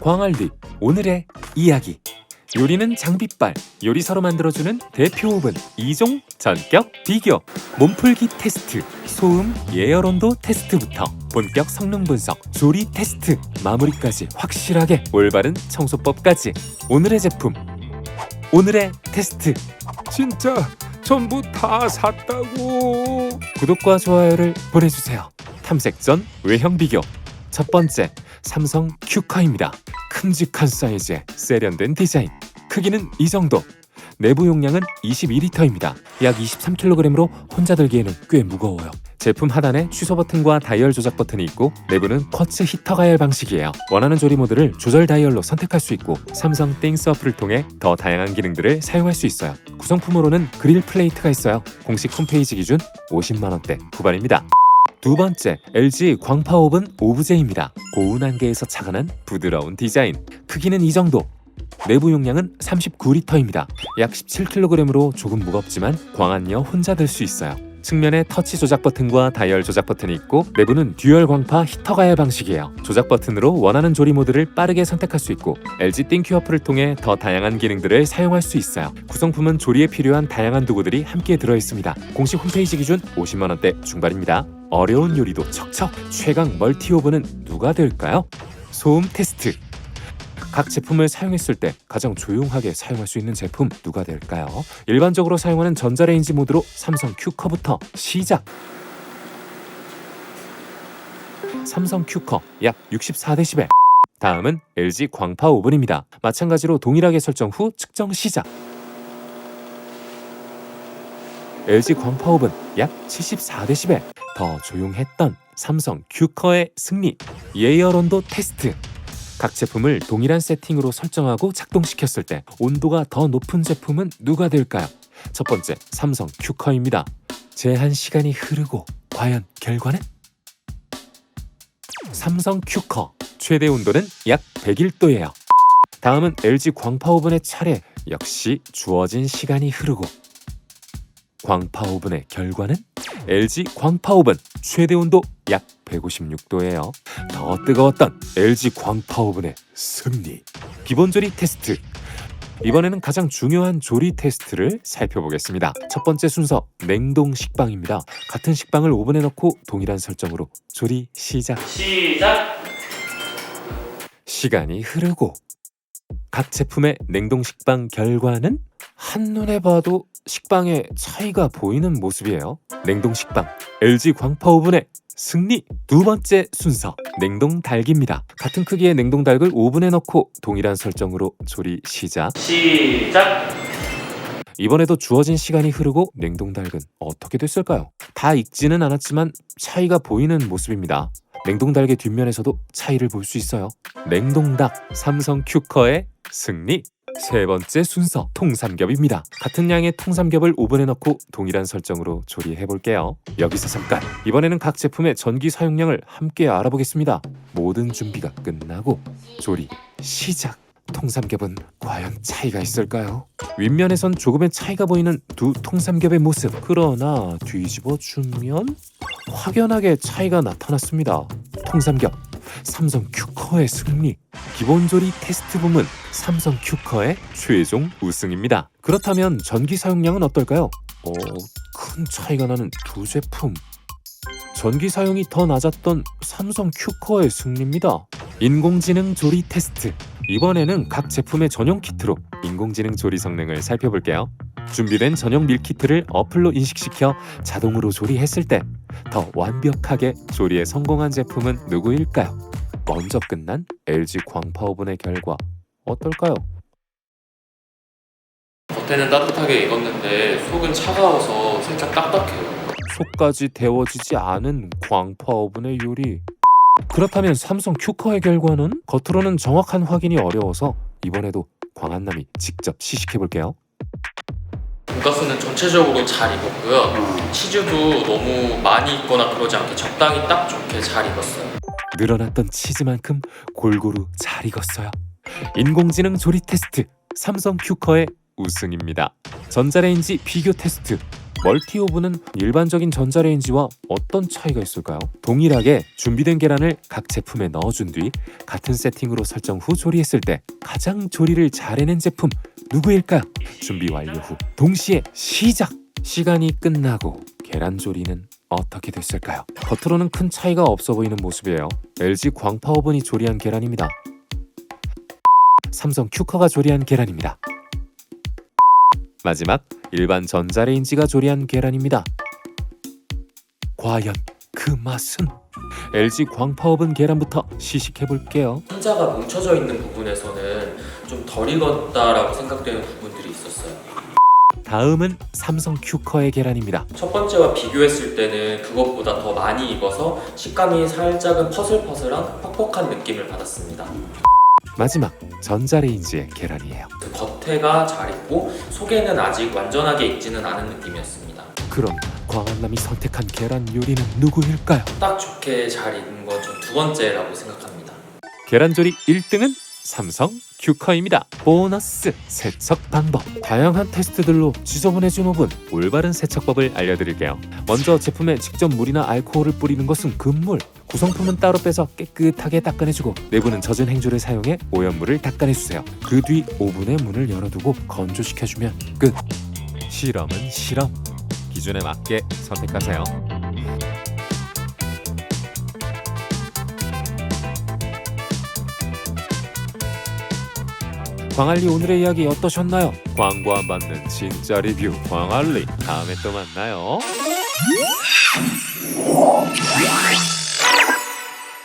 광활리 오늘의 이야기. 요리는 장비빨, 요리사로 만들어주는 대표 오븐 2종 전격 비교, 몸풀기 테스트, 소음 예열 온도 테스트부터 본격 성능 분석, 조리 테스트, 마무리까지 확실하게 올바른 청소법까지. 오늘의 제품, 오늘의 테스트. 진짜 전부 다 샀다고. 구독과 좋아요를 보내주세요. 탐색 전 외형 비교. 첫 번째, 삼성 큐커입니다. 큼직한 사이즈에 세련된 디자인. 크기는 이 정도. 내부 용량은 22리터입니다. 약 23kg으로 혼자 들기에는 꽤 무거워요. 제품 하단에 취소 버튼과 다이얼 조작 버튼이 있고, 내부는 쿼츠 히터 가열 방식이에요. 원하는 조리 모드를 조절 다이얼로 선택할 수 있고, 삼성 띵스 어플을 통해 더 다양한 기능들을 사용할 수 있어요. 구성품으로는 그릴 플레이트가 있어요. 공식 홈페이지 기준 50만 원대 후반입니다. 두 번째, LG 광파 오븐 오브제입니다. 고운 안개에서 착안한 부드러운 디자인. 크기는 이 정도. 내부 용량은 39리터입니다. 약 17kg으로 조금 무겁지만 광안녀 혼자 들 수 있어요. 측면에 터치 조작 버튼과 다이얼 조작 버튼이 있고, 내부는 듀얼 광파 히터 가열 방식이에요. 조작 버튼으로 원하는 조리 모드를 빠르게 선택할 수 있고, LG 띵큐 어플을 통해 더 다양한 기능들을 사용할 수 있어요. 구성품은 조리에 필요한 다양한 도구들이 함께 들어있습니다. 공식 홈페이지 기준 50만 원대 중반입니다. 어려운 요리도 척척. 최강 멀티 오븐은 누가 될까요? 소음 테스트. 각 제품을 사용했을 때 가장 조용하게 사용할 수 있는 제품 누가 될까요? 일반적으로 사용하는 전자레인지 모드로 삼성 큐커부터 시작. 삼성 큐커 약 64dB. 다음은 LG 광파 오븐입니다. 마찬가지로 동일하게 설정 후 측정 시작. LG 광파 오븐 약 74dB. 더 조용했던 삼성 큐커의 승리. 예열 온도 테스트. 각 제품을 동일한 세팅으로 설정하고 작동시켰을 때 온도가 더 높은 제품은 누가 될까요? 첫 번째, 삼성 큐커입니다. 제한 시간이 흐르고 과연 결과는? 삼성 큐커 최대 온도는 약 101도예요. 다음은 LG 광파 오븐의 차례. 역시 주어진 시간이 흐르고 광파 오븐의 결과는? LG 광파 오븐 최대 온도 약 156도예요. 더 뜨거웠던 LG 광파 오븐의 승리. 기본 조리 테스트. 이번에는 가장 중요한 조리 테스트를 살펴보겠습니다. 첫 번째 순서, 냉동 식빵입니다. 같은 식빵을 오븐에 넣고 동일한 설정으로 조리 시작. 시간이 흐르고 각 제품의 냉동 식빵 결과는? 한눈에 봐도 식빵에 차이가 보이는 모습이에요. 냉동 식빵 LG 광파 오븐의 승리. 두 번째 순서, 냉동 닭입니다. 같은 크기의 냉동 닭을 오븐에 넣고 동일한 설정으로 조리 시작. 이번에도 주어진 시간이 흐르고 냉동 닭은 어떻게 됐을까요? 다 익지는 않았지만 차이가 보이는 모습입니다. 냉동 닭의 뒷면에서도 차이를 볼 수 있어요. 냉동 닭 삼성 큐커의 승리. 세 번째 순서, 통삼겹입니다. 같은 양의 통삼겹을 오븐에 넣고 동일한 설정으로 조리해 볼게요. 여기서 잠깐, 이번에는 각 제품의 전기 사용량을 함께 알아보겠습니다. 모든 준비가 끝나고 조리 시작. 통삼겹은 과연 차이가 있을까요? 윗면에선 조금의 차이가 보이는 두 통삼겹의 모습. 그러나 뒤집어 주면 확연하게 차이가 나타났습니다. 통삼겹 삼성 큐커의 승리. 기본 조리 테스트 부문 삼성 큐커의 최종 우승입니다. 그렇다면 전기 사용량은 어떨까요? 큰 차이가 나는 두 제품. 전기 사용이 더 낮았던 삼성 큐커의 승리입니다. 인공지능 조리 테스트. 이번에는 각 제품의 전용 키트로 인공지능 조리 성능을 살펴볼게요. 준비된 전용 밀키트를 어플로 인식시켜 자동으로 조리했을 때 더 완벽하게 조리에 성공한 제품은 누구일까요? 먼저 끝난 LG 광파 오븐의 결과 어떨까요? 겉에는 따뜻하게 익었는데 속은 차가워서 살짝 딱딱해요. 속까지 데워지지 않은 광파 오븐의 요리. 그렇다면 삼성 큐커의 결과는? 겉으로는 정확한 확인이 어려워서 이번에도 광한남이 직접 시식해볼게요. 돈가스는 전체적으로 잘 익었고요. 치즈도 너무 많이 익거나 그러지 않게 적당히 딱 좋게 잘 익었어요. 늘어났던 치즈만큼 골고루 잘 익었어요. 인공지능 조리 테스트 삼성 큐커의 우승입니다. 전자레인지 비교 테스트. 멀티 오븐은 일반적인 전자레인지와 어떤 차이가 있을까요? 동일하게 준비된 계란을 각 제품에 넣어준 뒤 같은 세팅으로 설정 후 조리했을 때 가장 조리를 잘 해낸 제품 누구일까요? 준비 완료 후 동시에 시작! 시간이 끝나고 계란 조리는 어떻게 됐을까요? 겉으로는 큰 차이가 없어 보이는 모습이에요. LG 광파오븐이 조리한 계란입니다. 삼성 큐커가 조리한 계란입니다. 마지막 일반 전자레인지가 조리한 계란입니다. 과연 그 맛은? LG 광파오븐 계란부터 시식해볼게요. 흰자가 뭉쳐져 있는 부분에서는 좀 덜 익었다라고 생각되는 부분들이 있었어요. 다음은 삼성 큐커의 계란입니다. 첫 번째와 비교했을 때는 그것보다 더 많이 익어서 식감이 살짝은 퍼슬퍼슬한 퍽퍽한 느낌을 받았습니다. 마지막 전자레인지의 계란이에요. 그 겉에가 잘 익고 속에는 아직 완전하게 익지는 않은 느낌이었습니다. 그럼 광한남이 선택한 계란 요리는 누구일까요? 딱 좋게 잘 익은 건 전 두 번째라고 생각합니다. 계란조리 1등은 삼성 큐커입니다. 보너스 세척 방법. 다양한 테스트들로 지저분해진 오븐 올바른 세척법을 알려드릴게요. 먼저 제품에 직접 물이나 알코올을 뿌리는 것은 금물. 구성품은 따로 빼서 깨끗하게 닦아내주고 내부는 젖은 행주를 사용해 오염물을 닦아내주세요. 그 뒤 오븐의 문을 열어두고 건조시켜주면 끝. 실험은 실험. 기준에 맞게 선택하세요. 광알리 오늘의 이야기 어떠셨나요? 광고 안 받는 진짜 리뷰 광알리 다음에 또 만나요.